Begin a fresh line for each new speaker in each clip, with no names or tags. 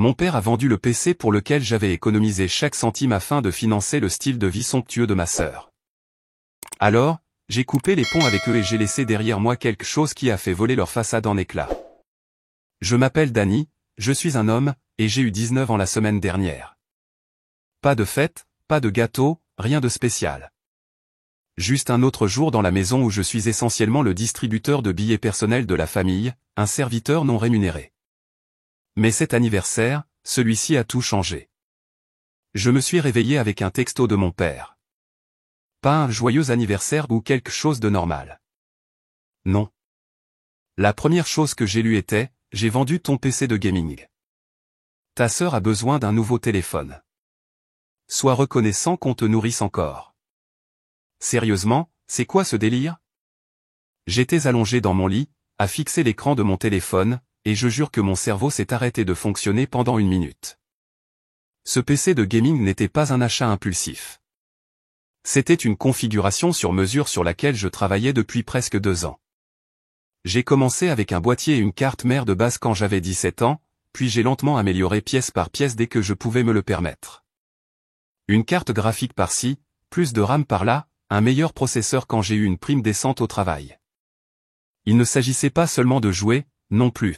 Mon père a vendu le PC pour lequel j'avais économisé chaque centime afin de financer le style de vie somptueux de ma sœur. Alors, j'ai coupé les ponts avec eux et j'ai laissé derrière moi quelque chose qui a fait voler leur façade en éclats. Je m'appelle Danny, je suis un homme, et j'ai eu 19 ans la semaine dernière. Pas de fête, pas de gâteau, rien de spécial. Juste un autre jour dans la maison où je suis essentiellement le distributeur de billets personnels de la famille, un serviteur non rémunéré. Mais cet anniversaire, celui-ci a tout changé. Je me suis réveillé avec un texto de mon père. Pas un joyeux anniversaire ou quelque chose de normal. Non. La première chose que j'ai lue était, j'ai vendu ton PC de gaming. Ta sœur a besoin d'un nouveau téléphone. Sois reconnaissant qu'on te nourrisse encore. Sérieusement, c'est quoi ce délire? J'étais allongé dans mon lit, à fixer l'écran de mon téléphone, et je jure que mon cerveau s'est arrêté de fonctionner pendant une minute. Ce PC de gaming n'était pas un achat impulsif. C'était une configuration sur mesure sur laquelle je travaillais depuis presque 2 ans. J'ai commencé avec un boîtier et une carte mère de base quand j'avais 17 ans, puis j'ai lentement amélioré pièce par pièce dès que je pouvais me le permettre. Une carte graphique par-ci, plus de RAM par-là, un meilleur processeur quand j'ai eu une prime décente au travail. Il ne s'agissait pas seulement de jouer, non plus.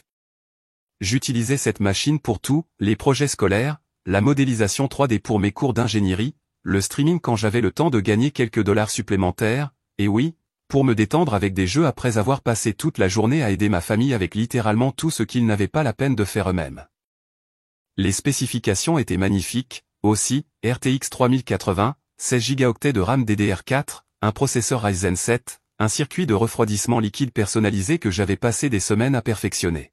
J'utilisais cette machine pour tout, les projets scolaires, la modélisation 3D pour mes cours d'ingénierie, le streaming quand j'avais le temps de gagner quelques dollars supplémentaires, et oui, pour me détendre avec des jeux après avoir passé toute la journée à aider ma famille avec littéralement tout ce qu'ils n'avaient pas la peine de faire eux-mêmes. Les spécifications étaient magnifiques, aussi, RTX 3080, 16 Go de RAM DDR4, un processeur Ryzen 7, un circuit de refroidissement liquide personnalisé que j'avais passé des semaines à perfectionner.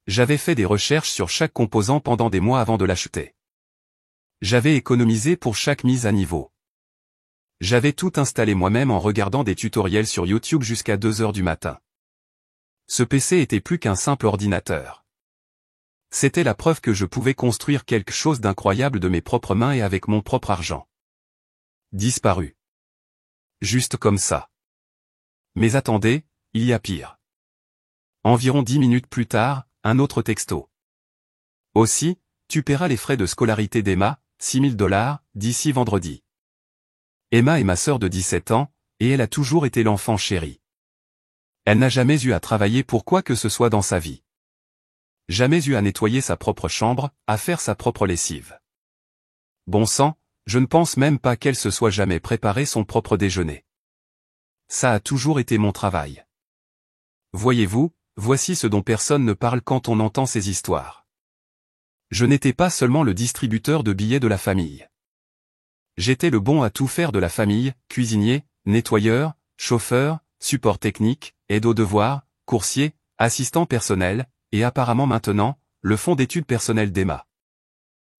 J'avais fait des recherches sur chaque composant pendant des mois avant de l'acheter. J'avais économisé pour chaque mise à niveau. J'avais tout installé moi-même en regardant des tutoriels sur YouTube jusqu'à 2 heures du matin. Ce PC était plus qu'un simple ordinateur. C'était la preuve que je pouvais construire quelque chose d'incroyable de mes propres mains et avec mon propre argent. Disparu. Juste comme ça. Mais attendez, il y a pire. Environ 10 minutes plus tard, un autre texto. Aussi, tu paieras les frais de scolarité d'Emma, $6 000, d'ici vendredi. Emma est ma sœur de 17 ans, et elle a toujours été l'enfant chéri. Elle n'a jamais eu à travailler pour quoi que ce soit dans sa vie. Jamais eu à nettoyer sa propre chambre, à faire sa propre lessive. Bon sang, je ne pense même pas qu'elle se soit jamais préparé son propre déjeuner. Ça a toujours été mon travail. Voyez-vous, voici ce dont personne ne parle quand on entend ces histoires. Je n'étais pas seulement le distributeur de billets de la famille. J'étais le bon à tout faire de la famille, cuisinier, nettoyeur, chauffeur, support technique, aide aux devoirs, coursier, assistant personnel, et apparemment maintenant, le fonds d'études personnelles d'Emma.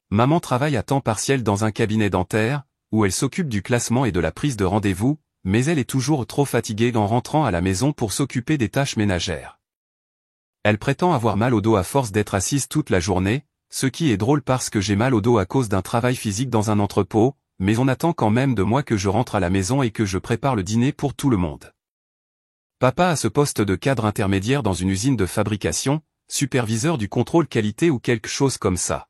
Maman travaille à temps partiel dans un cabinet dentaire, où elle s'occupe du classement et de la prise de rendez-vous, mais elle est toujours trop fatiguée en rentrant à la maison pour s'occuper des tâches ménagères. Elle prétend avoir mal au dos à force d'être assise toute la journée, ce qui est drôle parce que j'ai mal au dos à cause d'un travail physique dans un entrepôt, mais on attend quand même de moi que je rentre à la maison et que je prépare le dîner pour tout le monde. Papa a ce poste de cadre intermédiaire dans une usine de fabrication, superviseur du contrôle qualité ou quelque chose comme ça.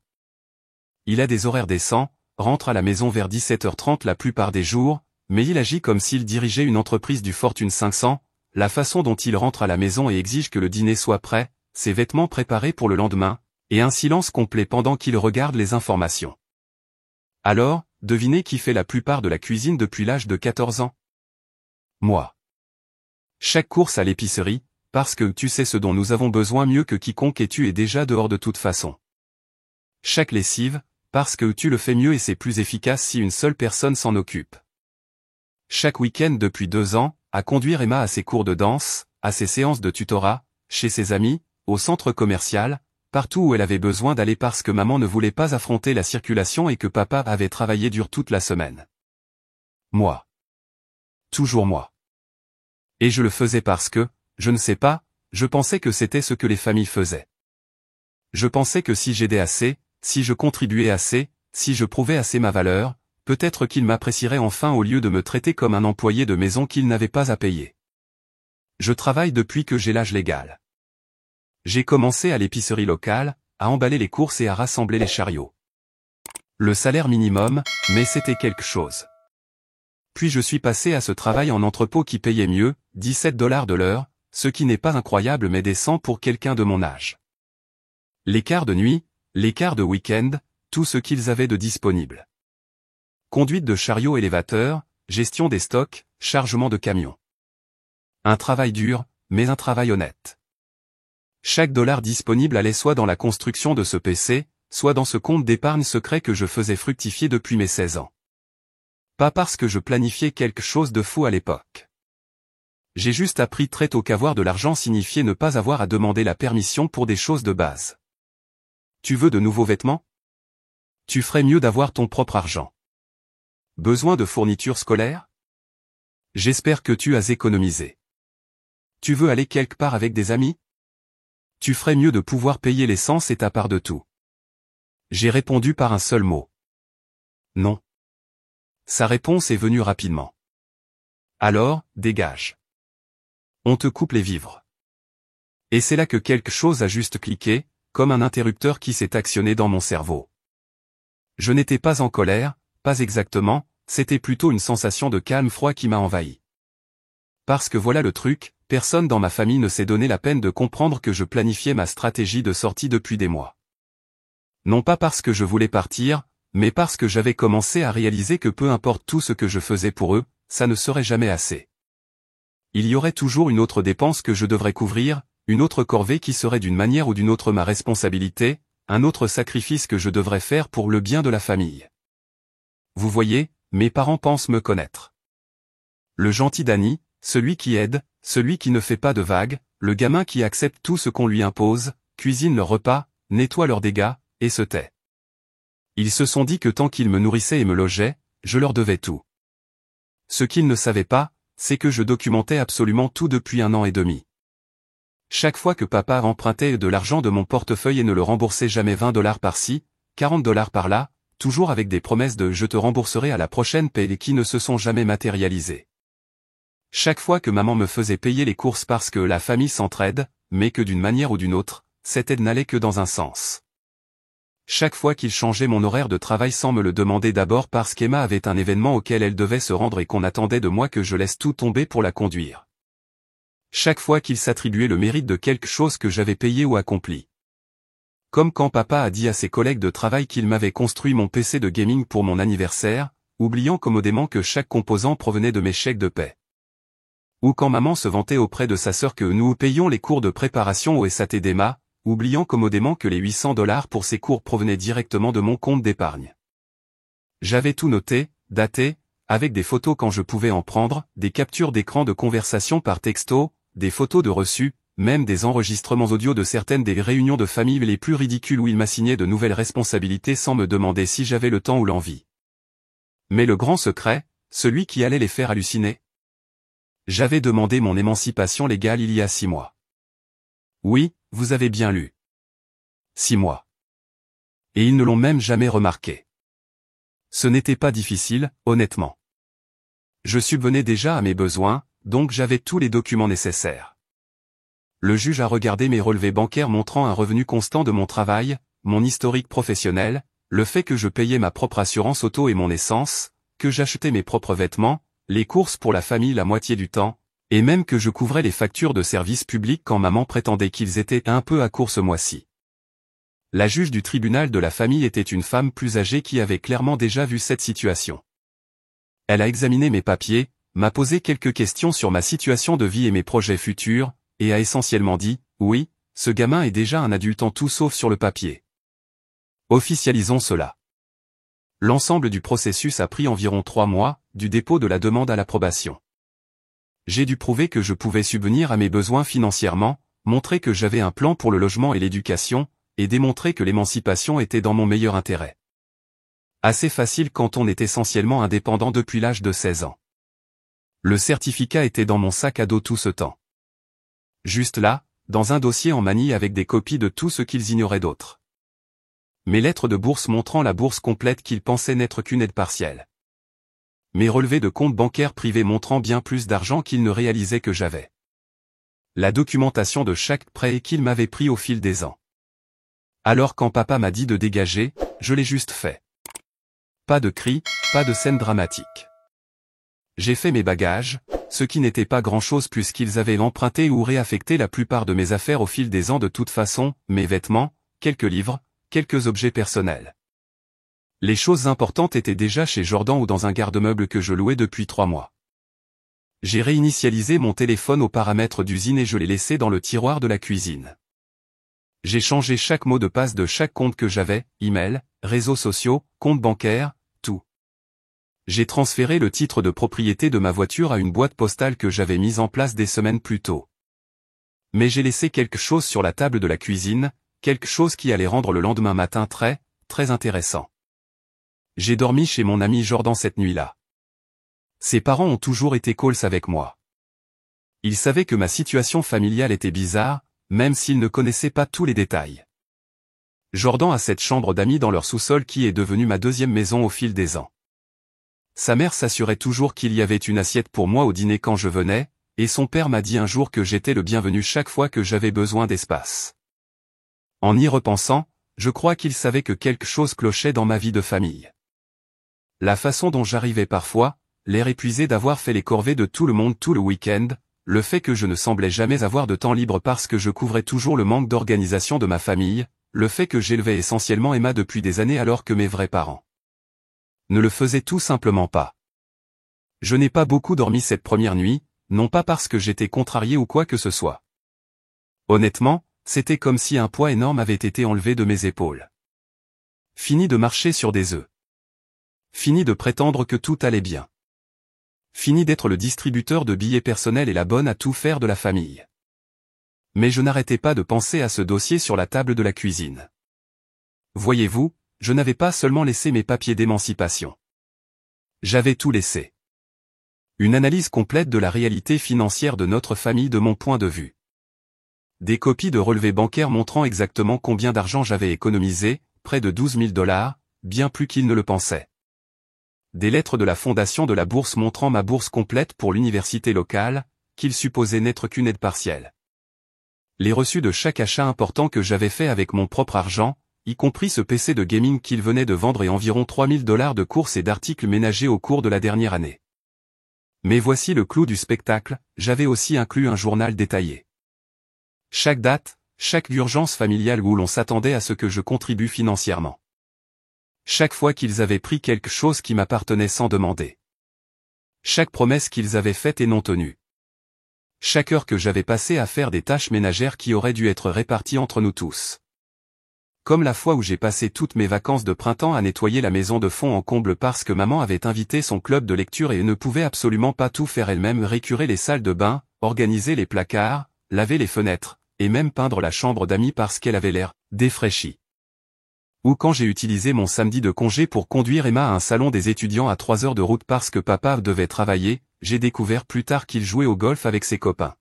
Il a des horaires décents, rentre à la maison vers 17h30 la plupart des jours, mais il agit comme s'il dirigeait une entreprise du Fortune 500, la façon dont il rentre à la maison et exige que le dîner soit prêt, ses vêtements préparés pour le lendemain, et un silence complet pendant qu'il regarde les informations. Alors, devinez qui fait la plupart de la cuisine depuis l'âge de 14 ans? Moi. Chaque course à l'épicerie, parce que tu sais ce dont nous avons besoin mieux que quiconque et tu es déjà dehors de toute façon. Chaque lessive, parce que tu le fais mieux et c'est plus efficace si une seule personne s'en occupe. Chaque week-end depuis 2 ans, à conduire Emma à ses cours de danse, à ses séances de tutorat, chez ses amis, au centre commercial, partout où elle avait besoin d'aller parce que maman ne voulait pas affronter la circulation et que papa avait travaillé dur toute la semaine. Moi. Toujours moi. Et je le faisais parce que, je ne sais pas, je pensais que c'était ce que les familles faisaient. Je pensais que si j'aidais assez, si je contribuais assez, si je prouvais assez ma valeur, peut-être qu'ils m'apprécieraient enfin au lieu de me traiter comme un employé de maison qu'ils n'avaient pas à payer. Je travaille depuis que j'ai l'âge légal. J'ai commencé à l'épicerie locale, à emballer les courses et à rassembler les chariots. Le salaire minimum, mais c'était quelque chose. Puis je suis passé à ce travail en entrepôt qui payait mieux, 17 $ de l'heure, ce qui n'est pas incroyable mais décent pour quelqu'un de mon âge. Les quarts de nuit, les quarts de week-end, tout ce qu'ils avaient de disponible. Conduite de chariot élévateur, gestion des stocks, chargement de camions. Un travail dur, mais un travail honnête. Chaque dollar disponible allait soit dans la construction de ce PC, soit dans ce compte d'épargne secret que je faisais fructifier depuis mes 16 ans. Pas parce que je planifiais quelque chose de fou à l'époque. J'ai juste appris très tôt qu'avoir de l'argent signifiait ne pas avoir à demander la permission pour des choses de base. Tu veux de nouveaux vêtements? Tu ferais mieux d'avoir ton propre argent. Besoin de fournitures scolaires? J'espère que tu as économisé. Tu veux aller quelque part avec des amis? Tu ferais mieux de pouvoir payer l'essence et ta part de tout. J'ai répondu par un seul mot. Non. Sa réponse est venue rapidement. Alors, dégage. On te coupe les vivres. Et c'est là que quelque chose a juste cliqué, comme un interrupteur qui s'est actionné dans mon cerveau. Je n'étais pas en colère, pas exactement, c'était plutôt une sensation de calme froid qui m'a envahi. Parce que voilà le truc, personne dans ma famille ne s'est donné la peine de comprendre que je planifiais ma stratégie de sortie depuis des mois. Non pas parce que je voulais partir, mais parce que j'avais commencé à réaliser que peu importe tout ce que je faisais pour eux, ça ne serait jamais assez. Il y aurait toujours une autre dépense que je devrais couvrir, une autre corvée qui serait d'une manière ou d'une autre ma responsabilité, un autre sacrifice que je devrais faire pour le bien de la famille. Vous voyez, mes parents pensent me connaître. Le gentil Danny, celui qui aide, celui qui ne fait pas de vagues, le gamin qui accepte tout ce qu'on lui impose, cuisine leur repas, nettoie leurs dégâts, et se tait. Ils se sont dit que tant qu'ils me nourrissaient et me logeaient, je leur devais tout. Ce qu'ils ne savaient pas, c'est que je documentais absolument tout depuis 1 an et demi. Chaque fois que papa empruntait de l'argent de mon portefeuille et ne le remboursait jamais 20 $ par-ci, 40 $ par-là, toujours avec des promesses de « je te rembourserai à la prochaine paie » qui ne se sont jamais matérialisées. Chaque fois que maman me faisait payer les courses parce que la famille s'entraide, mais que d'une manière ou d'une autre, cette aide n'allait que dans un sens. Chaque fois qu'il changeait mon horaire de travail sans me le demander d'abord parce qu'Emma avait un événement auquel elle devait se rendre et qu'on attendait de moi que je laisse tout tomber pour la conduire. Chaque fois qu'il s'attribuait le mérite de quelque chose que j'avais payé ou accompli. Comme quand papa a dit à ses collègues de travail qu'il m'avait construit mon PC de gaming pour mon anniversaire, oubliant commodément que chaque composant provenait de mes chèques de paie. Ou quand maman se vantait auprès de sa sœur que nous payions les cours de préparation au SAT d'Emma, oubliant commodément que les 800 $ pour ces cours provenaient directement de mon compte d'épargne. J'avais tout noté, daté, avec des photos quand je pouvais en prendre, des captures d'écran de conversation par texto, des photos de reçus, même des enregistrements audio de certaines des réunions de famille les plus ridicules où il m'assignait de nouvelles responsabilités sans me demander si j'avais le temps ou l'envie. Mais le grand secret, celui qui allait les faire halluciner? J'avais demandé mon émancipation légale il y a 6 mois. Oui, vous avez bien lu. 6 mois. Et ils ne l'ont même jamais remarqué. Ce n'était pas difficile, honnêtement. Je subvenais déjà à mes besoins, donc j'avais tous les documents nécessaires. Le juge a regardé mes relevés bancaires montrant un revenu constant de mon travail, mon historique professionnel, le fait que je payais ma propre assurance auto et mon essence, que j'achetais mes propres vêtements, les courses pour la famille la moitié du temps, et même que je couvrais les factures de services publics quand maman prétendait qu'ils étaient un peu à court ce mois-ci. La juge du tribunal de la famille était une femme plus âgée qui avait clairement déjà vu cette situation. Elle a examiné mes papiers, m'a posé quelques questions sur ma situation de vie et mes projets futurs, et a essentiellement dit, oui, ce gamin est déjà un adulte en tout sauf sur le papier. Officialisons cela. L'ensemble du processus a pris environ 3 mois, du dépôt de la demande à l'approbation. J'ai dû prouver que je pouvais subvenir à mes besoins financièrement, montrer que j'avais un plan pour le logement et l'éducation, et démontrer que l'émancipation était dans mon meilleur intérêt. Assez facile quand on est essentiellement indépendant depuis l'âge de 16 ans. Le certificat était dans mon sac à dos tout ce temps. Juste là, dans un dossier en manille avec des copies de tout ce qu'ils ignoraient d'autre. Mes lettres de bourse montrant la bourse complète qu'ils pensaient n'être qu'une aide partielle. Mes relevés de compte bancaire privé montrant bien plus d'argent qu'ils ne réalisaient que j'avais. La documentation de chaque prêt qu'ils m'avaient pris au fil des ans. Alors quand papa m'a dit de dégager, je l'ai juste fait. Pas de cris, pas de scène dramatique. J'ai fait mes bagages, ce qui n'était pas grand-chose puisqu'ils avaient emprunté ou réaffecté la plupart de mes affaires au fil des ans de toute façon, mes vêtements, quelques livres, quelques objets personnels. Les choses importantes étaient déjà chez Jordan ou dans un garde-meuble que je louais depuis 3 mois. J'ai réinitialisé mon téléphone aux paramètres d'usine et je l'ai laissé dans le tiroir de la cuisine. J'ai changé chaque mot de passe de chaque compte que j'avais, email, réseaux sociaux, compte bancaire, tout. J'ai transféré le titre de propriété de ma voiture à une boîte postale que j'avais mise en place des semaines plus tôt. Mais j'ai laissé quelque chose sur la table de la cuisine, quelque chose qui allait rendre le lendemain matin très, très intéressant. J'ai dormi chez mon ami Jordan cette nuit-là. Ses parents ont toujours été cool avec moi. Ils savaient que ma situation familiale était bizarre, même s'ils ne connaissaient pas tous les détails. Jordan a cette chambre d'amis dans leur sous-sol qui est devenue ma deuxième maison au fil des ans. Sa mère s'assurait toujours qu'il y avait une assiette pour moi au dîner quand je venais, et son père m'a dit un jour que j'étais le bienvenu chaque fois que j'avais besoin d'espace. En y repensant, je crois qu'il savait que quelque chose clochait dans ma vie de famille. La façon dont j'arrivais parfois, l'air épuisé d'avoir fait les corvées de tout le monde tout le week-end, le fait que je ne semblais jamais avoir de temps libre parce que je couvrais toujours le manque d'organisation de ma famille, le fait que j'élevais essentiellement Emma depuis des années alors que mes vrais parents ne le faisaient tout simplement pas. Je n'ai pas beaucoup dormi cette première nuit, non pas parce que j'étais contrarié ou quoi que ce soit. Honnêtement, c'était comme si un poids énorme avait été enlevé de mes épaules. Fini de marcher sur des œufs. Fini de prétendre que tout allait bien. Fini d'être le distributeur de billets personnels et la bonne à tout faire de la famille. Mais je n'arrêtais pas de penser à ce dossier sur la table de la cuisine. Voyez-vous, je n'avais pas seulement laissé mes papiers d'émancipation. J'avais tout laissé. Une analyse complète de la réalité financière de notre famille de mon point de vue. Des copies de relevés bancaires montrant exactement combien d'argent j'avais économisé, près de 12 000 $, bien plus qu'il ne le pensait. Des lettres de la fondation de la bourse montrant ma bourse complète pour l'université locale, qu'il supposait n'être qu'une aide partielle. Les reçus de chaque achat important que j'avais fait avec mon propre argent, y compris ce PC de gaming qu'il venait de vendre et environ 3 000 $ de courses et d'articles ménagers au cours de la dernière année. Mais voici le clou du spectacle, j'avais aussi inclus un journal détaillé. Chaque date, chaque urgence familiale où l'on s'attendait à ce que je contribue financièrement. Chaque fois qu'ils avaient pris quelque chose qui m'appartenait sans demander. Chaque promesse qu'ils avaient faite et non tenue. Chaque heure que j'avais passée à faire des tâches ménagères qui auraient dû être réparties entre nous tous. Comme la fois où j'ai passé toutes mes vacances de printemps à nettoyer la maison de fond en comble parce que maman avait invité son club de lecture et ne pouvait absolument pas tout faire elle-même, récurer les salles de bain, organiser les placards, laver les fenêtres, et même peindre la chambre d'amis parce qu'elle avait l'air défraîchie. Ou quand j'ai utilisé mon samedi de congé pour conduire Emma à un salon des étudiants à 3 heures de route parce que papa devait travailler, j'ai découvert plus tard qu'il jouait au golf avec ses copains.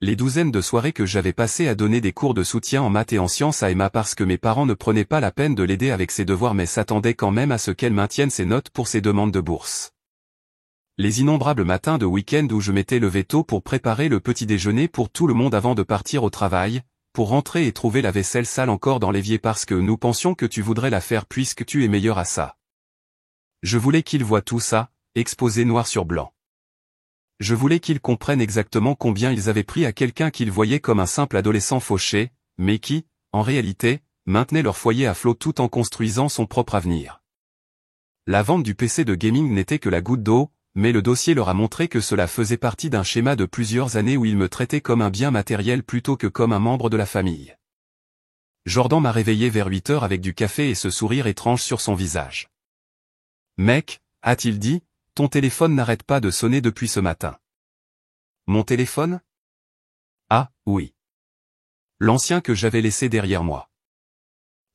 Les douzaines de soirées que j'avais passées à donner des cours de soutien en maths et en sciences à Emma parce que mes parents ne prenaient pas la peine de l'aider avec ses devoirs mais s'attendaient quand même à ce qu'elle maintienne ses notes pour ses demandes de bourse. Les innombrables matins de week-end où je m'étais levé tôt pour préparer le petit déjeuner pour tout le monde avant de partir au travail, pour rentrer et trouver la vaisselle sale encore dans l'évier parce que nous pensions que tu voudrais la faire puisque tu es meilleur à ça. Je voulais qu'ils voient tout ça, exposé noir sur blanc. Je voulais qu'ils comprennent exactement combien ils avaient pris à quelqu'un qu'ils voyaient comme un simple adolescent fauché, mais qui, en réalité, maintenait leur foyer à flot tout en construisant son propre avenir. La vente du PC de gaming n'était que la goutte d'eau, mais le dossier leur a montré que cela faisait partie d'un schéma de plusieurs années où ils me traitaient comme un bien matériel plutôt que comme un membre de la famille. Jordan m'a réveillé vers 8 heures avec du café et ce sourire étrange sur son visage. « Mec, a-t-il dit, ton téléphone n'arrête pas de sonner depuis ce matin. » Mon téléphone ? Ah, oui. L'ancien que j'avais laissé derrière moi.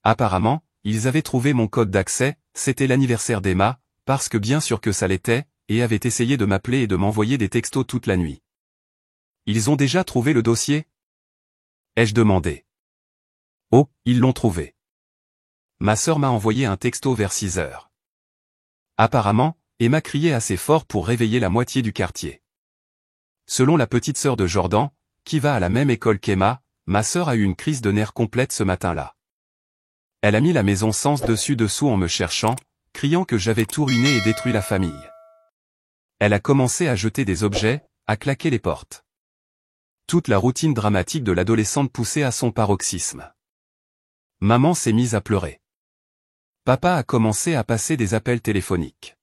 Apparemment, ils avaient trouvé mon code d'accès, c'était l'anniversaire d'Emma, parce que bien sûr que ça l'était, et avaient essayé de m'appeler et de m'envoyer des textos toute la nuit. Ils ont déjà trouvé le dossier ? Ai-je demandé. Oh, ils l'ont trouvé. Ma sœur m'a envoyé un texto vers 6 heures. Apparemment, Emma criait assez fort pour réveiller la moitié du quartier. Selon la petite sœur de Jordan, qui va à la même école qu'Emma, ma sœur a eu une crise de nerfs complète ce matin-là. Elle a mis la maison sens dessus-dessous en me cherchant, criant que j'avais tout ruiné et détruit la famille. Elle a commencé à jeter des objets, à claquer les portes. Toute la routine dramatique de l'adolescente poussée à son paroxysme. Maman s'est mise à pleurer. Papa a commencé à passer des appels téléphoniques.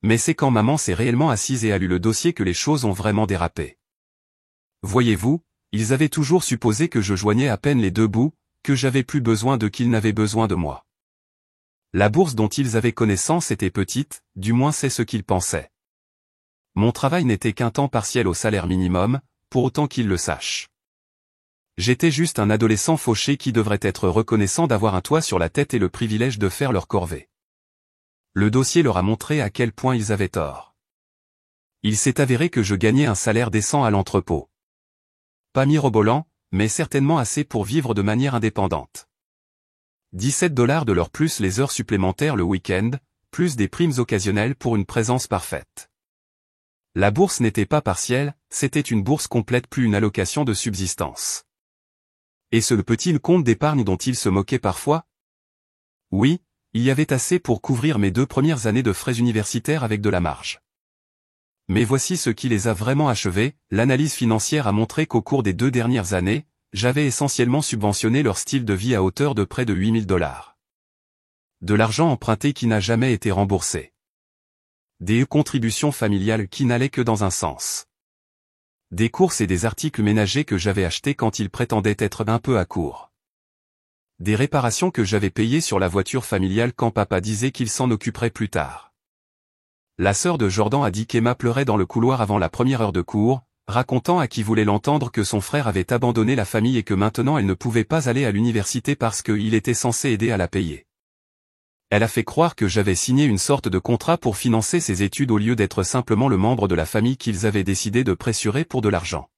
Mais c'est quand maman s'est réellement assise et a lu le dossier que les choses ont vraiment dérapé. Voyez-vous, ils avaient toujours supposé que je joignais à peine les deux bouts, que j'avais plus besoin d'eux qu'ils n'avaient besoin de moi. La bourse dont ils avaient connaissance était petite, du moins c'est ce qu'ils pensaient. Mon travail n'était qu'un temps partiel au salaire minimum, pour autant qu'ils le sachent. J'étais juste un adolescent fauché qui devrait être reconnaissant d'avoir un toit sur la tête et le privilège de faire leur corvée. Le dossier leur a montré à quel point ils avaient tort. Il s'est avéré que je gagnais un salaire décent à l'entrepôt. Pas mirobolant, mais certainement assez pour vivre de manière indépendante. 17$ de l'heure plus les heures supplémentaires le week-end, plus des primes occasionnelles pour une présence parfaite. La bourse n'était pas partielle, c'était une bourse complète plus une allocation de subsistance. Et ce petit compte d'épargne dont ils se moquaient parfois? Oui, il y avait assez pour couvrir mes 2 premières années de frais universitaires avec de la marge. Mais voici ce qui les a vraiment achevés, l'analyse financière a montré qu'au cours des 2 dernières années, j'avais essentiellement subventionné leur style de vie à hauteur de près de 8 000$. De l'argent emprunté qui n'a jamais été remboursé. Des contributions familiales qui n'allaient que dans un sens. Des courses et des articles ménagers que j'avais achetés quand ils prétendaient être un peu à court. Des réparations que j'avais payées sur la voiture familiale quand papa disait qu'il s'en occuperait plus tard. La sœur de Jordan a dit qu'Emma pleurait dans le couloir avant la première heure de cours, racontant à qui voulait l'entendre que son frère avait abandonné la famille et que maintenant elle ne pouvait pas aller à l'université parce qu'il était censé aider à la payer. Elle a fait croire que j'avais signé une sorte de contrat pour financer ses études au lieu d'être simplement le membre de la famille qu'ils avaient décidé de pressurer pour de l'argent.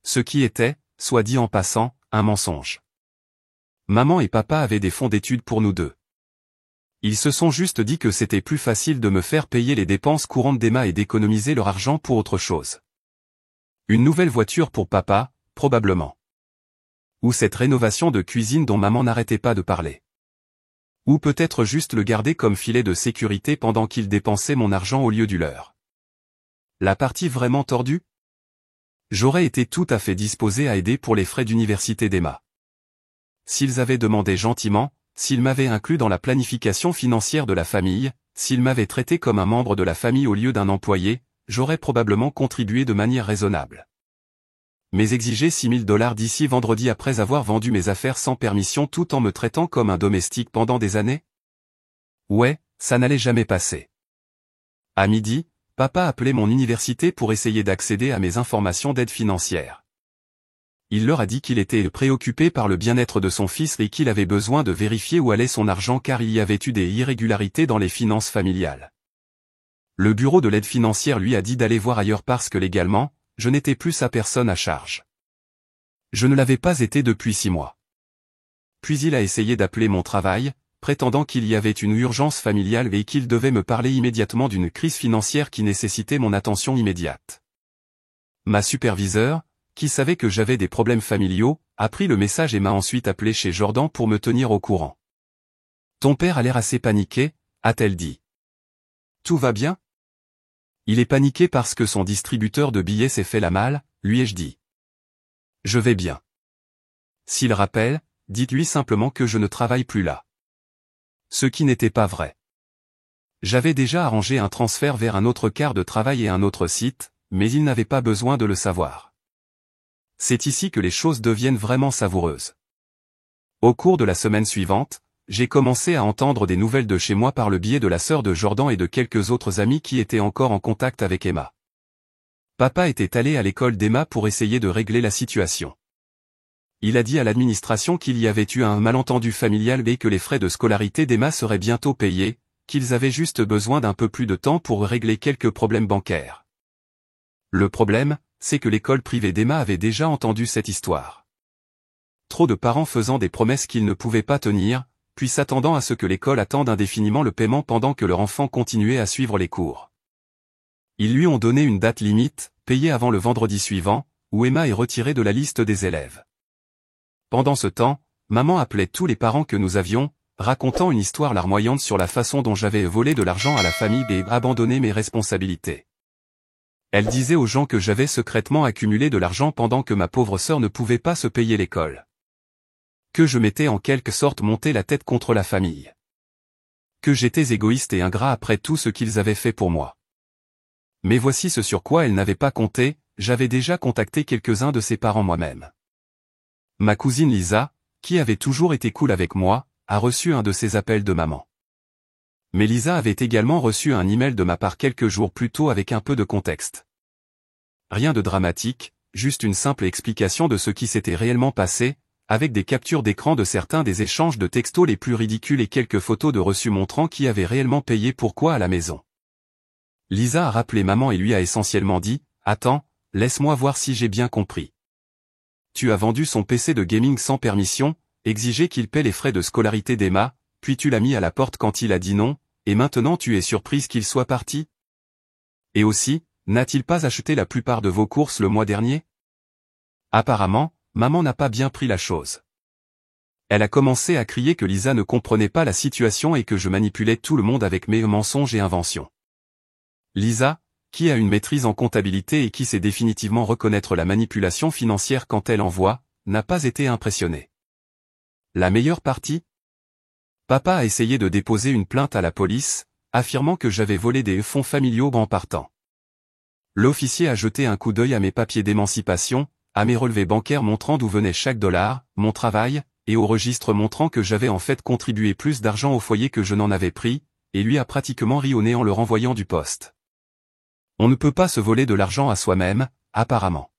Ce qui était, soit dit en passant, un mensonge. Maman et papa avaient des fonds d'études pour nous deux. Ils se sont juste dit que c'était plus facile de me faire payer les dépenses courantes d'Emma et d'économiser leur argent pour autre chose. Une nouvelle voiture pour papa, probablement. Ou cette rénovation de cuisine dont maman n'arrêtait pas de parler. Ou peut-être juste le garder comme filet de sécurité pendant qu'il dépensait mon argent au lieu du leur. La partie vraiment tordue? J'aurais été tout à fait disposé à aider pour les frais d'université d'Emma. S'ils avaient demandé gentiment, s'ils m'avaient inclus dans la planification financière de la famille, s'ils m'avaient traité comme un membre de la famille au lieu d'un employé, j'aurais probablement contribué de manière raisonnable. Mais exiger 6 000$ d'ici vendredi après avoir vendu mes affaires sans permission tout en me traitant comme un domestique pendant des années? Ouais, ça n'allait jamais passer. À midi, papa appelait mon université pour essayer d'accéder à mes informations d'aide financière. Il leur a dit qu'il était préoccupé par le bien-être de son fils et qu'il avait besoin de vérifier où allait son argent car il y avait eu des irrégularités dans les finances familiales. Le bureau de l'aide financière lui a dit d'aller voir ailleurs parce que légalement, je n'étais plus sa personne à charge. Je ne l'avais pas été depuis 6 mois. Puis il a essayé d'appeler mon travail, prétendant qu'il y avait une urgence familiale et qu'il devait me parler immédiatement d'une crise financière qui nécessitait mon attention immédiate. Ma superviseure, qui savait que j'avais des problèmes familiaux, a pris le message et m'a ensuite appelé chez Jordan pour me tenir au courant. « Ton père a l'air assez paniqué », a-t-elle dit. « Tout va bien ?» Il est paniqué parce que son distributeur de billets s'est fait la malle, lui ai-je dit. Je vais bien. S'il rappelle, dites-lui simplement que je ne travaille plus là. Ce qui n'était pas vrai. J'avais déjà arrangé un transfert vers un autre quart de travail et un autre site, mais il n'avait pas besoin de le savoir. C'est ici que les choses deviennent vraiment savoureuses. Au cours de la semaine suivante, j'ai commencé à entendre des nouvelles de chez moi par le biais de la sœur de Jordan et de quelques autres amis qui étaient encore en contact avec Emma. Papa était allé à l'école d'Emma pour essayer de régler la situation. Il a dit à l'administration qu'il y avait eu un malentendu familial et que les frais de scolarité d'Emma seraient bientôt payés, qu'ils avaient juste besoin d'un peu plus de temps pour régler quelques problèmes bancaires. Le problème, c'est que l'école privée d'Emma avait déjà entendu cette histoire. Trop de parents faisant des promesses qu'ils ne pouvaient pas tenir, puis s'attendant à ce que l'école attende indéfiniment le paiement pendant que leur enfant continuait à suivre les cours. Ils lui ont donné une date limite, payée avant le vendredi suivant, où Emma est retirée de la liste des élèves. Pendant ce temps, maman appelait tous les parents que nous avions, racontant une histoire larmoyante sur la façon dont j'avais volé de l'argent à la famille et abandonné mes responsabilités. Elle disait aux gens que j'avais secrètement accumulé de l'argent pendant que ma pauvre sœur ne pouvait pas se payer l'école. Que je m'étais en quelque sorte monté la tête contre la famille. Que j'étais égoïste et ingrat après tout ce qu'ils avaient fait pour moi. Mais voici ce sur quoi elle n'avait pas compté, j'avais déjà contacté quelques-uns de ses parents moi-même. Ma cousine Lisa, qui avait toujours été cool avec moi, a reçu un de ces appels de maman. Mais Lisa avait également reçu un email de ma part quelques jours plus tôt avec un peu de contexte. Rien de dramatique, juste une simple explication de ce qui s'était réellement passé, avec des captures d'écran de certains des échanges de textos les plus ridicules et quelques photos de reçus montrant qui avait réellement payé pourquoi à la maison. Lisa a rappelé maman et lui a essentiellement dit « Attends, laisse-moi voir si j'ai bien compris. Tu as vendu son PC de gaming sans permission, exigé qu'il paie les frais de scolarité d'Emma, puis tu l'as mis à la porte quand il a dit non, et maintenant tu es surprise qu'il soit parti? Et aussi, n'a-t-il pas acheté la plupart de vos courses le mois dernier? » Apparemment, maman n'a pas bien pris la chose. Elle a commencé à crier que Lisa ne comprenait pas la situation et que je manipulais tout le monde avec mes mensonges et inventions. Lisa, qui a une maîtrise en comptabilité et qui sait définitivement reconnaître la manipulation financière quand elle en voit, n'a pas été impressionnée. La meilleure partie? Papa a essayé de déposer une plainte à la police, affirmant que j'avais volé des fonds familiaux en partant. L'officier a jeté un coup d'œil à mes papiers d'émancipation, à mes relevés bancaires montrant d'où venait chaque dollar, mon travail, et au registre montrant que j'avais en fait contribué plus d'argent au foyer que je n'en avais pris, et lui a pratiquement ri au nez en le renvoyant du poste. On ne peut pas se voler de l'argent à soi-même, apparemment.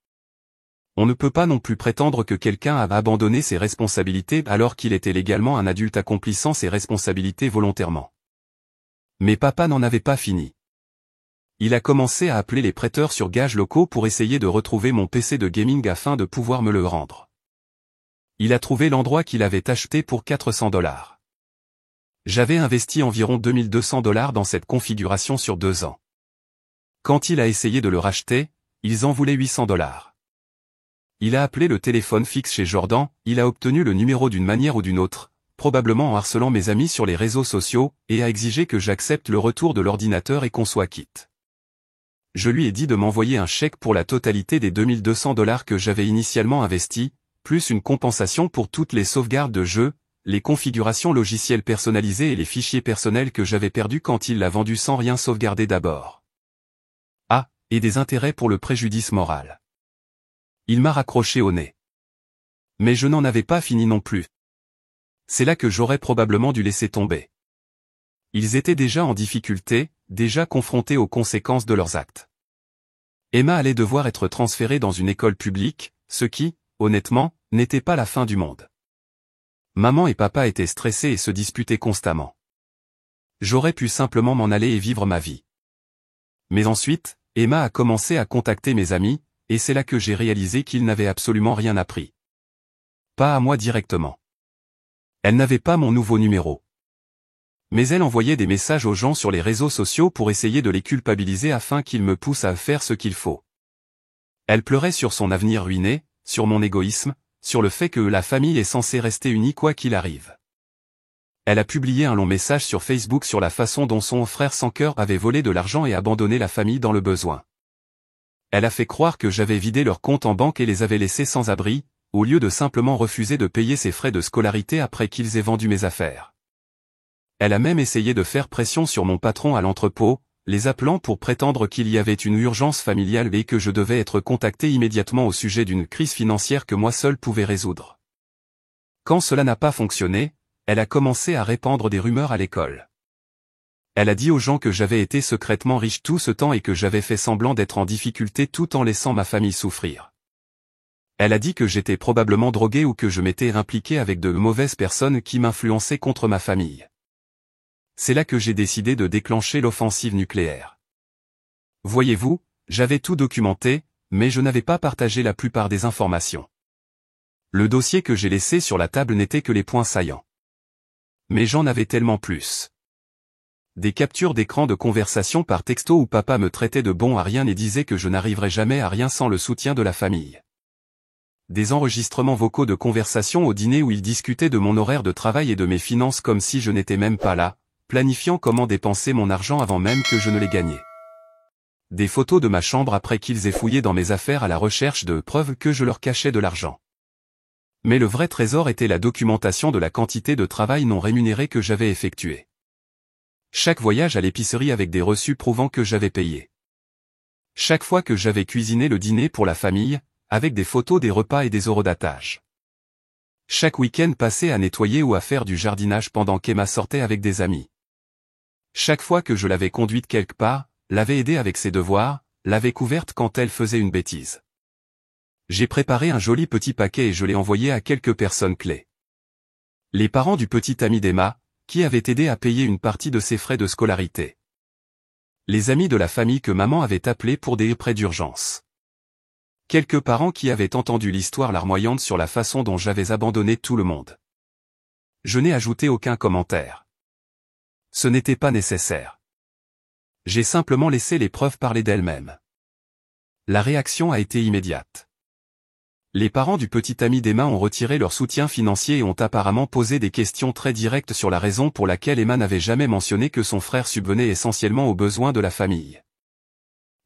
On ne peut pas non plus prétendre que quelqu'un a abandonné ses responsabilités alors qu'il était légalement un adulte accomplissant ses responsabilités volontairement. Mais papa n'en avait pas fini. Il a commencé à appeler les prêteurs sur gages locaux pour essayer de retrouver mon PC de gaming afin de pouvoir me le rendre. Il a trouvé l'endroit qu'il avait acheté pour 400 $. J'avais investi environ 2200 $ dans cette configuration sur 2 ans. Quand il a essayé de le racheter, ils en voulaient 800 $. Il a appelé le téléphone fixe chez Jordan, il a obtenu le numéro d'une manière ou d'une autre, probablement en harcelant mes amis sur les réseaux sociaux, et a exigé que j'accepte le retour de l'ordinateur et qu'on soit quitte. Je lui ai dit de m'envoyer un chèque pour la totalité des 2200 $ que j'avais initialement investis, plus une compensation pour toutes les sauvegardes de jeux, les configurations logicielles personnalisées et les fichiers personnels que j'avais perdus quand il l'a vendu sans rien sauvegarder d'abord. Ah, et des intérêts pour le préjudice moral. Il m'a raccroché au nez. Mais je n'en avais pas fini non plus. C'est là que j'aurais probablement dû laisser tomber. Ils étaient déjà en difficulté, déjà confrontés aux conséquences de leurs actes. Emma allait devoir être transférée dans une école publique, ce qui, honnêtement, n'était pas la fin du monde. Maman et papa étaient stressés et se disputaient constamment. J'aurais pu simplement m'en aller et vivre ma vie. Mais ensuite, Emma a commencé à contacter mes amis, et c'est là que j'ai réalisé qu'ils n'avaient absolument rien appris. Pas à moi directement. Elle n'avait pas mon nouveau numéro. Mais elle envoyait des messages aux gens sur les réseaux sociaux pour essayer de les culpabiliser afin qu'ils me poussent à faire ce qu'il faut. Elle pleurait sur son avenir ruiné, sur mon égoïsme, sur le fait que la famille est censée rester unie quoi qu'il arrive. Elle a publié un long message sur Facebook sur la façon dont son frère sans cœur avait volé de l'argent et abandonné la famille dans le besoin. Elle a fait croire que j'avais vidé leur compte en banque et les avais laissés sans abri, au lieu de simplement refuser de payer ses frais de scolarité après qu'ils aient vendu mes affaires. Elle a même essayé de faire pression sur mon patron à l'entrepôt, les appelant pour prétendre qu'il y avait une urgence familiale et que je devais être contacté immédiatement au sujet d'une crise financière que moi seul pouvais résoudre. Quand cela n'a pas fonctionné, elle a commencé à répandre des rumeurs à l'école. Elle a dit aux gens que j'avais été secrètement riche tout ce temps et que j'avais fait semblant d'être en difficulté tout en laissant ma famille souffrir. Elle a dit que j'étais probablement drogué ou que je m'étais impliqué avec de mauvaises personnes qui m'influençaient contre ma famille. C'est là que j'ai décidé de déclencher l'offensive nucléaire. Voyez-vous, j'avais tout documenté, mais je n'avais pas partagé la plupart des informations. Le dossier que j'ai laissé sur la table n'était que les points saillants. Mais j'en avais tellement plus. Des captures d'écran de conversation par texto où papa me traitait de bon à rien et disait que je n'arriverais jamais à rien sans le soutien de la famille. des enregistrements vocaux de conversation au dîner où ils discutaient de mon horaire de travail et de mes finances comme si je n'étais même pas là, planifiant comment dépenser mon argent avant même que je ne l'ai gagné. Des photos de ma chambre après qu'ils aient fouillé dans mes affaires à la recherche de preuves que je leur cachais de l'argent. Mais le vrai trésor était la documentation de la quantité de travail non rémunéré que j'avais effectué. Chaque voyage à l'épicerie avec des reçus prouvant que j'avais payé. Chaque fois que j'avais cuisiné le dîner pour la famille, avec des photos des repas et des horodatage. Chaque week-end passé à nettoyer ou à faire du jardinage pendant qu'Emma sortait avec des amis. Chaque fois que je l'avais conduite quelque part, l'avais aidée avec ses devoirs, l'avais couverte quand elle faisait une bêtise. J'ai préparé un joli petit paquet et je l'ai envoyé à quelques personnes clés. Les parents du petit ami d'Emma, qui avaient aidé à payer une partie de ses frais de scolarité. Les amis de la famille que maman avait appelés pour des prêts d'urgence. Quelques parents qui avaient entendu l'histoire larmoyante sur la façon dont j'avais abandonné tout le monde. Je n'ai ajouté aucun commentaire. Ce n'était pas nécessaire. J'ai simplement laissé les preuves parler d'elles-mêmes. La réaction a été immédiate. Les parents du petit ami d'Emma ont retiré leur soutien financier et ont apparemment posé des questions très directes sur la raison pour laquelle Emma n'avait jamais mentionné que son frère subvenait essentiellement aux besoins de la famille.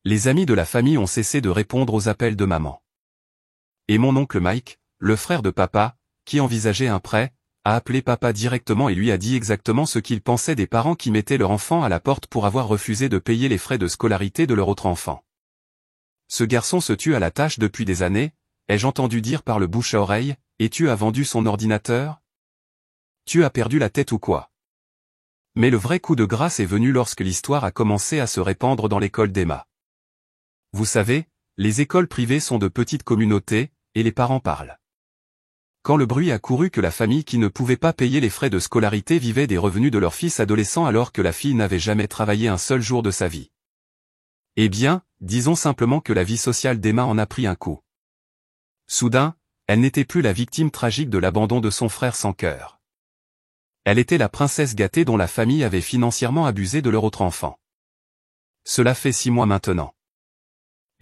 Les amis de la famille ont cessé de répondre aux appels de maman. Et mon oncle Mike, le frère de papa, qui envisageait un prêt, a appelé papa directement et lui a dit exactement ce qu'il pensait des parents qui mettaient leur enfant à la porte pour avoir refusé de payer les frais de scolarité de leur autre enfant. Ce garçon se tue à la tâche depuis des années, ai-je entendu dire par le bouche à oreille, et tu as vendu son ordinateur? Tu as perdu la tête ou quoi? Mais le vrai coup de grâce est venu lorsque l'histoire a commencé à se répandre dans l'école d'Emma. Vous savez, les écoles privées sont de petites communautés, et les parents parlent. Quand le bruit a couru que la famille qui ne pouvait pas payer les frais de scolarité vivait des revenus de leur fils adolescent alors que la fille n'avait jamais travaillé un seul jour de sa vie. Eh bien, disons simplement que la vie sociale d'Emma en a pris un coup. Soudain, elle n'était plus la victime tragique de l'abandon de son frère sans cœur. Elle était la princesse gâtée dont la famille avait financièrement abusé de leur autre enfant. Cela fait 6 mois maintenant.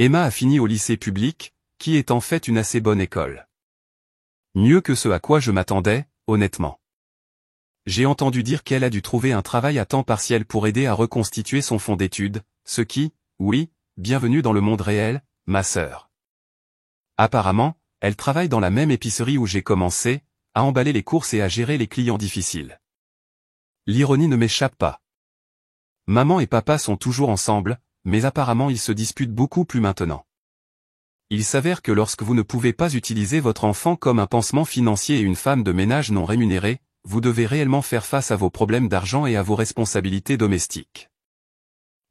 Emma a fini au lycée public, qui est en fait une assez bonne école. Mieux que ce à quoi je m'attendais, honnêtement. J'ai entendu dire qu'elle a dû trouver un travail à temps partiel pour aider à reconstituer son fonds d'études, ce qui, oui, bienvenue dans le monde réel, ma sœur. Apparemment, elle travaille dans la même épicerie où j'ai commencé, à emballer les courses et à gérer les clients difficiles. L'ironie ne m'échappe pas. Maman et papa sont toujours ensemble, mais apparemment ils se disputent beaucoup plus maintenant. Il s'avère que lorsque vous ne pouvez pas utiliser votre enfant comme un pansement financier et une femme de ménage non rémunérée, vous devez réellement faire face à vos problèmes d'argent et à vos responsabilités domestiques.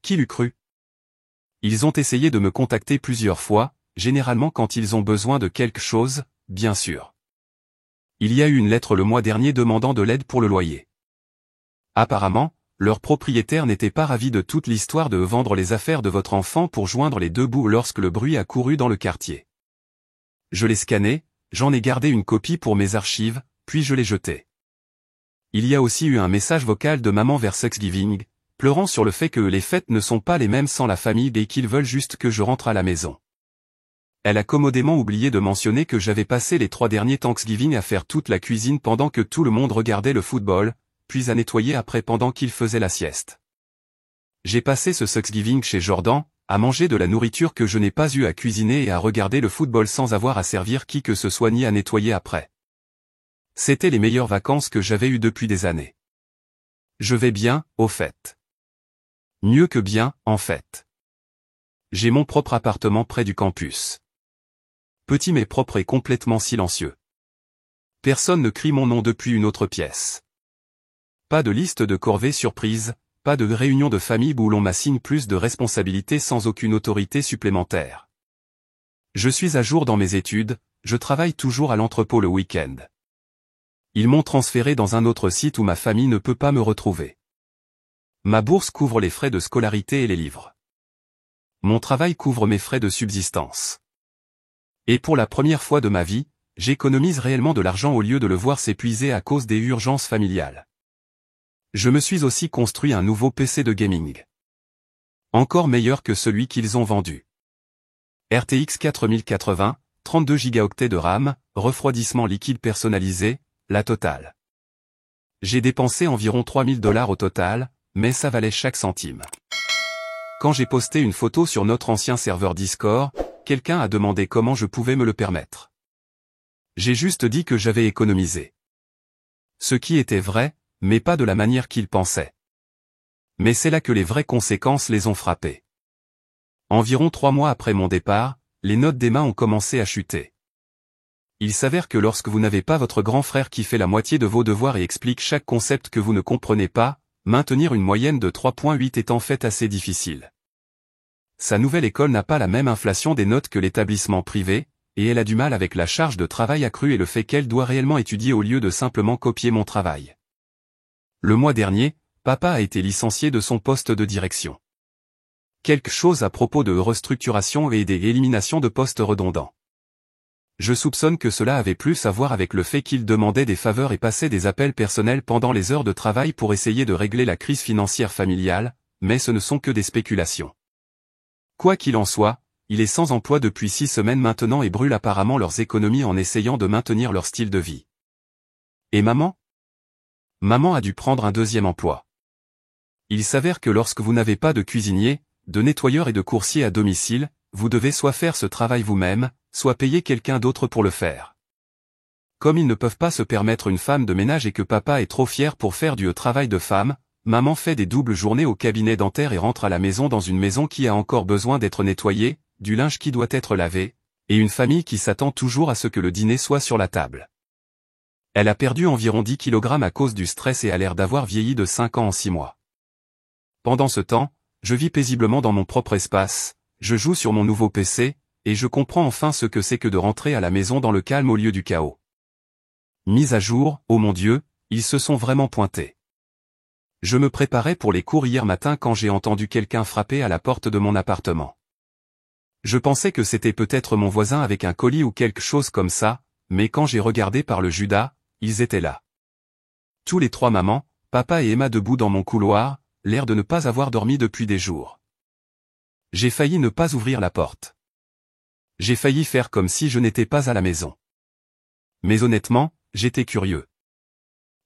Qui l'eût cru? Ils ont essayé de me contacter plusieurs fois, généralement quand ils ont besoin de quelque chose, bien sûr. Il y a eu une lettre le mois dernier demandant de l'aide pour le loyer. Apparemment, leur propriétaire n'était pas ravi de toute l'histoire de vendre les affaires de votre enfant pour joindre les deux bouts lorsque le bruit a couru dans le quartier. Je l'ai scanné, j'en ai gardé une copie pour mes archives, puis je l'ai jeté. Il y a aussi eu un message vocal de maman vers Thanksgiving, pleurant sur le fait que les fêtes ne sont pas les mêmes sans la famille et qu'ils veulent juste que je rentre à la maison. Elle a commodément oublié de mentionner que j'avais passé les 3 derniers Thanksgiving à faire toute la cuisine pendant que tout le monde regardait le football, puis à nettoyer après pendant qu'il faisait la sieste. J'ai passé ce Thanksgiving chez Jordan, à manger de la nourriture que je n'ai pas eu à cuisiner et à regarder le football sans avoir à servir qui que ce soit ni à nettoyer après. C'était les meilleures vacances que j'avais eues depuis des années. Je vais bien, au fait. Mieux que bien, en fait. J'ai mon propre appartement près du campus. Petit mais propre et complètement silencieux. Personne ne crie mon nom depuis une autre pièce. Pas de liste de corvées surprises, pas de réunion de famille où l'on m'assigne plus de responsabilités sans aucune autorité supplémentaire. Je suis à jour dans mes études, je travaille toujours à l'entrepôt le week-end. Ils m'ont transféré dans un autre site où ma famille ne peut pas me retrouver. Ma bourse couvre les frais de scolarité et les livres. Mon travail couvre mes frais de subsistance. Et pour la première fois de ma vie, j'économise réellement de l'argent au lieu de le voir s'épuiser à cause des urgences familiales. Je me suis aussi construit un nouveau PC de gaming. Encore meilleur que celui qu'ils ont vendu. RTX 4080, 32 gigaoctets de RAM, refroidissement liquide personnalisé, la totale. J'ai dépensé environ 3000 $ au total, mais ça valait chaque centime. Quand j'ai posté une photo sur notre ancien serveur Discord, quelqu'un a demandé comment je pouvais me le permettre. J'ai juste dit que j'avais économisé. Ce qui était vrai, mais pas de la manière qu'il pensait. Mais c'est là que les vraies conséquences les ont frappés. Environ 3 mois après mon départ, les notes d'Emma ont commencé à chuter. Il s'avère que lorsque vous n'avez pas votre grand frère qui fait la moitié de vos devoirs et explique chaque concept que vous ne comprenez pas, maintenir une moyenne de 3,8 est en fait assez difficile. Sa nouvelle école n'a pas la même inflation des notes que l'établissement privé, et elle a du mal avec la charge de travail accrue et le fait qu'elle doit réellement étudier au lieu de simplement copier mon travail. Le mois dernier, papa a été licencié de son poste de direction. Quelque chose à propos de restructuration et des éliminations de postes redondants. Je soupçonne que cela avait plus à voir avec le fait qu'il demandait des faveurs et passait des appels personnels pendant les heures de travail pour essayer de régler la crise financière familiale, mais ce ne sont que des spéculations. Quoi qu'il en soit, il est sans emploi depuis 6 semaines maintenant et brûle apparemment leurs économies en essayant de maintenir leur style de vie. Et maman ? Maman a dû prendre un deuxième emploi. Il s'avère que lorsque vous n'avez pas de cuisinier, de nettoyeur et de coursier à domicile, vous devez soit faire ce travail vous-même, soit payer quelqu'un d'autre pour le faire. Comme ils ne peuvent pas se permettre une femme de ménage et que papa est trop fier pour faire du travail de femme, maman fait des doubles journées au cabinet dentaire et rentre à la maison dans une maison qui a encore besoin d'être nettoyée, du linge qui doit être lavé, et une famille qui s'attend toujours à ce que le dîner soit sur la table. Elle a perdu environ 10 kg à cause du stress et a l'air d'avoir vieilli de 5 ans en 6 mois. Pendant ce temps, je vis paisiblement dans mon propre espace, je joue sur mon nouveau PC, et je comprends enfin ce que c'est que de rentrer à la maison dans le calme au lieu du chaos. Mise à jour, oh mon Dieu, ils se sont vraiment pointés. Je me préparais pour les cours hier matin quand j'ai entendu quelqu'un frapper à la porte de mon appartement. Je pensais que c'était peut-être mon voisin avec un colis ou quelque chose comme ça, mais quand j'ai regardé par le Judas, ils étaient là. Tous les 3 mamans, papa et Emma debout dans mon couloir, l'air de ne pas avoir dormi depuis des jours. J'ai failli ne pas ouvrir la porte. J'ai failli faire comme si je n'étais pas à la maison. Mais honnêtement, j'étais curieux.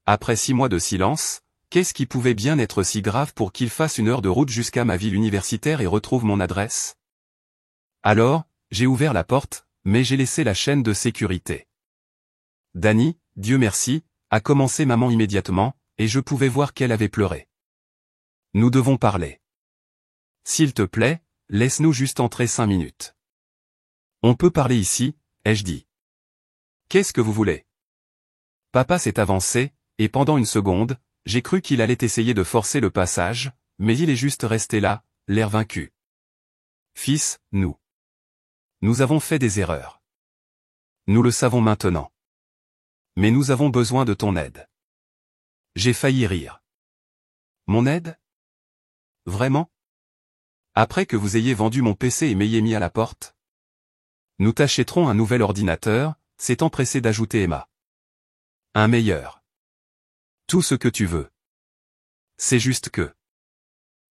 Après 6 mois de silence, qu'est-ce qui pouvait bien être si grave pour qu'ils fassent 1 heure de route jusqu'à ma ville universitaire et retrouvent mon adresse? Alors, j'ai ouvert la porte, mais j'ai laissé la chaîne de sécurité. Dani, Dieu merci, a commencé maman immédiatement, et je pouvais voir qu'elle avait pleuré. Nous devons parler. S'il te plaît, laisse-nous juste entrer 5 minutes. On peut parler ici, ai-je dit. Qu'est-ce que vous voulez? Papa s'est avancé, et pendant une seconde, j'ai cru qu'il allait essayer de forcer le passage, mais il est juste resté là, l'air vaincu. Fils, nous avons fait des erreurs. Nous le savons maintenant. Mais nous avons besoin de ton aide. J'ai failli rire. Mon aide? Vraiment? Après que vous ayez vendu mon PC et m'ayez mis à la porte? Nous t'achèterons un nouvel ordinateur, s'est empressé d'ajouter Emma. Un meilleur. Tout ce que tu veux. C'est juste que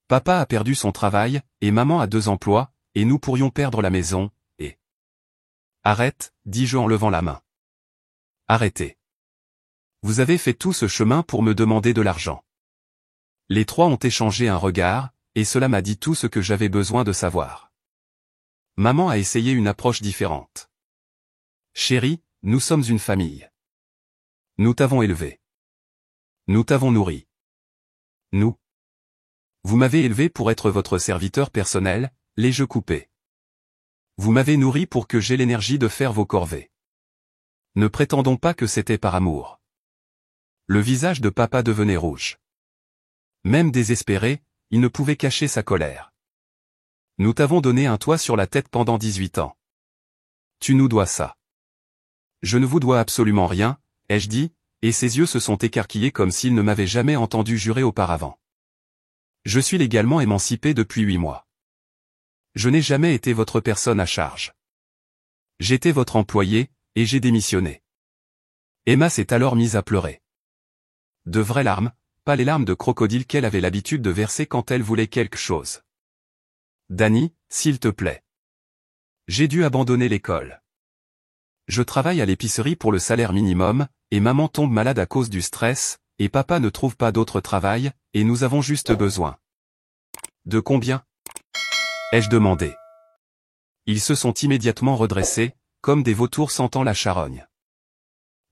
papa a perdu son travail, et maman a 2 emplois, et nous pourrions perdre la maison, et... Arrête, dis-je en levant la main. Arrêtez. Vous avez fait tout ce chemin pour me demander de l'argent. Les 3 ont échangé un regard, et cela m'a dit tout ce que j'avais besoin de savoir. Maman a essayé une approche différente. Chérie, nous sommes une famille. Nous t'avons élevé. Nous t'avons nourri. Vous m'avez élevé pour être votre serviteur personnel, les jeux coupés. Vous m'avez nourri pour que j'aie l'énergie de faire vos corvées. Ne prétendons pas que c'était par amour. Le visage de papa devenait rouge. Même désespéré, il ne pouvait cacher sa colère. Nous t'avons donné un toit sur la tête pendant 18 ans. Tu nous dois ça. Je ne vous dois absolument rien, ai-je dit, et ses yeux se sont écarquillés comme s'il ne m'avait jamais entendu jurer auparavant. Je suis légalement émancipé depuis 8 mois. Je n'ai jamais été votre personne à charge. J'étais votre employé, et j'ai démissionné. Emma s'est alors mise à pleurer. De vraies larmes, pas les larmes de crocodile qu'elle avait l'habitude de verser quand elle voulait quelque chose. Dani, s'il te plaît. J'ai dû abandonner l'école. Je travaille à l'épicerie pour le salaire minimum, et maman tombe malade à cause du stress, et papa ne trouve pas d'autre travail, et nous avons juste besoin. De combien? Ai-je demandé. Ils se sont immédiatement redressés, comme des vautours sentant la charogne.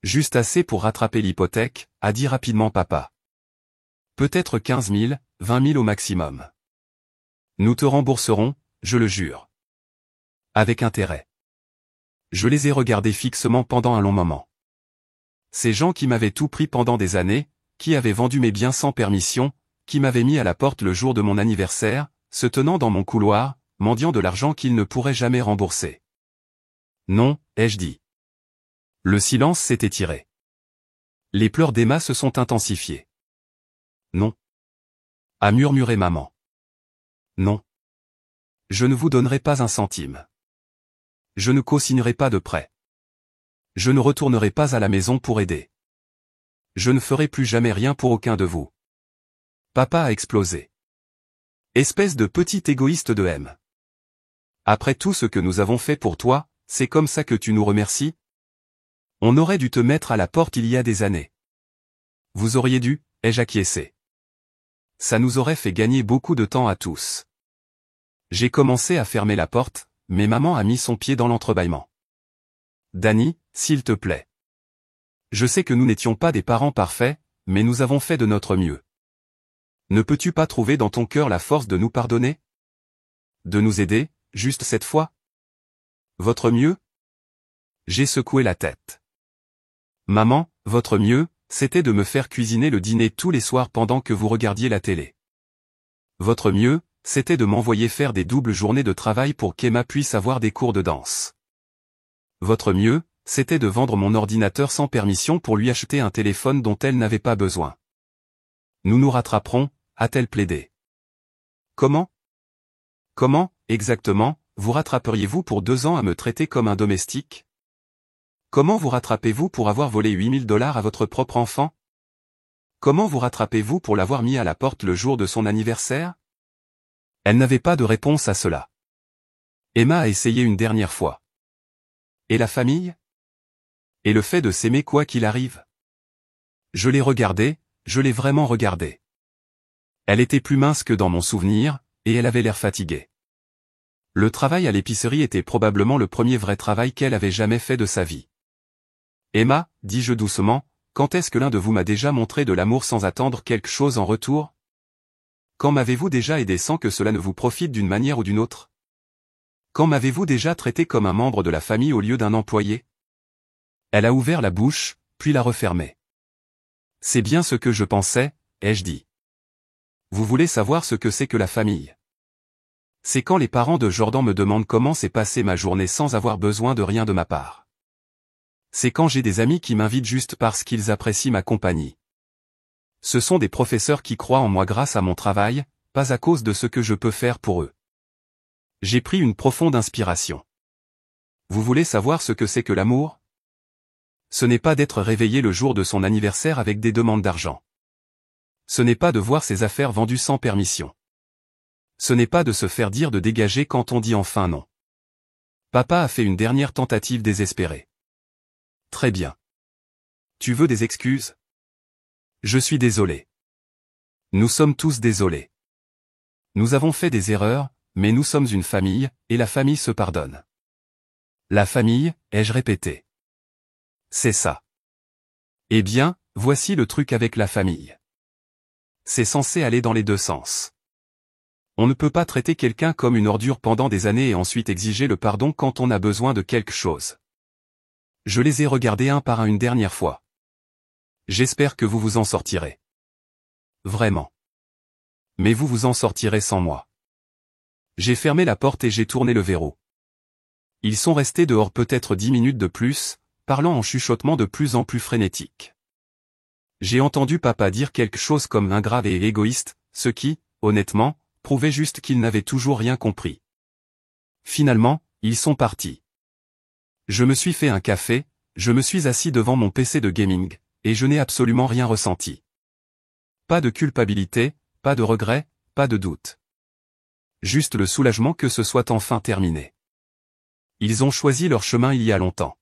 Juste assez pour rattraper l'hypothèque, a dit rapidement papa. Peut-être 15 000, 20 000 au maximum. Nous te rembourserons, je le jure. Avec intérêt. Je les ai regardés fixement pendant un long moment. Ces gens qui m'avaient tout pris pendant des années, qui avaient vendu mes biens sans permission, qui m'avaient mis à la porte le jour de mon anniversaire, se tenant dans mon couloir, mendiant de l'argent qu'ils ne pourraient jamais rembourser. Non, ai-je dit. Le silence s'est étiré. Les pleurs d'Emma se sont intensifiés. Non. A murmuré maman. Non. Je ne vous donnerai pas un centime. Je ne co-signerai pas de prêt. Je ne retournerai pas à la maison pour aider. Je ne ferai plus jamais rien pour aucun de vous. Papa a explosé. Espèce de petit égoïste de M. Après tout ce que nous avons fait pour toi, c'est comme ça que tu nous remercies? On aurait dû te mettre à la porte il y a des années. Vous auriez dû, ai-je acquiescé. Ça nous aurait fait gagner beaucoup de temps à tous. J'ai commencé à fermer la porte, mais maman a mis son pied dans l'entrebâillement. Danny, s'il te plaît. Je sais que nous n'étions pas des parents parfaits, mais nous avons fait de notre mieux. Ne peux-tu pas trouver dans ton cœur la force de nous pardonner? De nous aider, juste cette fois? Votre mieux? J'ai secoué la tête. Maman, votre mieux, c'était de me faire cuisiner le dîner tous les soirs pendant que vous regardiez la télé. Votre mieux, c'était de m'envoyer faire des doubles journées de travail pour qu'Emma puisse avoir des cours de danse. Votre mieux, c'était de vendre mon ordinateur sans permission pour lui acheter un téléphone dont elle n'avait pas besoin. Nous nous rattraperons, a-t-elle plaidé. Comment? Comment, exactement, vous rattraperiez-vous pour 2 ans à me traiter comme un domestique? Comment vous rattrapez-vous pour avoir volé $8 000 à votre propre enfant? Comment vous rattrapez-vous pour l'avoir mis à la porte le jour de son anniversaire? Elle n'avait pas de réponse à cela. Emma a essayé une dernière fois. Et la famille? Et le fait de s'aimer quoi qu'il arrive? Je l'ai regardée, je l'ai vraiment regardée. Elle était plus mince que dans mon souvenir, et elle avait l'air fatiguée. Le travail à l'épicerie était probablement le premier vrai travail qu'elle avait jamais fait de sa vie. Emma, dis-je doucement, quand est-ce que l'un de vous m'a déjà montré de l'amour sans attendre quelque chose en retour? Quand m'avez-vous déjà aidé sans que cela ne vous profite d'une manière ou d'une autre? Quand m'avez-vous déjà traité comme un membre de la famille au lieu d'un employé? Elle a ouvert la bouche, puis l'a refermée. C'est bien ce que je pensais, ai-je dit. Vous voulez savoir ce que c'est que la famille? C'est quand les parents de Jordan me demandent comment s'est passée ma journée sans avoir besoin de rien de ma part. C'est quand j'ai des amis qui m'invitent juste parce qu'ils apprécient ma compagnie. Ce sont des professeurs qui croient en moi grâce à mon travail, pas à cause de ce que je peux faire pour eux. J'ai pris une profonde inspiration. Vous voulez savoir ce que c'est que l'amour? Ce n'est pas d'être réveillé le jour de son anniversaire avec des demandes d'argent. Ce n'est pas de voir ses affaires vendues sans permission. Ce n'est pas de se faire dire de dégager quand on dit enfin non. Papa a fait une dernière tentative désespérée. Très bien. Tu veux des excuses? Je suis désolé. Nous sommes tous désolés. Nous avons fait des erreurs, mais nous sommes une famille, et la famille se pardonne. La famille, ai-je répété. C'est ça. Eh bien, voici le truc avec la famille. C'est censé aller dans les deux sens. On ne peut pas traiter quelqu'un comme une ordure pendant des années et ensuite exiger le pardon quand on a besoin de quelque chose. Je les ai regardés un par un une dernière fois. J'espère que vous vous en sortirez. Vraiment. Mais vous vous en sortirez sans moi. J'ai fermé la porte et j'ai tourné le verrou. Ils sont restés dehors peut-être 10 minutes de plus, parlant en chuchotement de plus en plus frénétique. J'ai entendu papa dire quelque chose comme ingrat et égoïste, ce qui, honnêtement, prouvait juste qu'ils n'avaient toujours rien compris. Finalement, ils sont partis. Je me suis fait un café, je me suis assis devant mon PC de gaming, et je n'ai absolument rien ressenti. Pas de culpabilité, pas de regret, pas de doute. Juste le soulagement que ce soit enfin terminé. Ils ont choisi leur chemin il y a longtemps.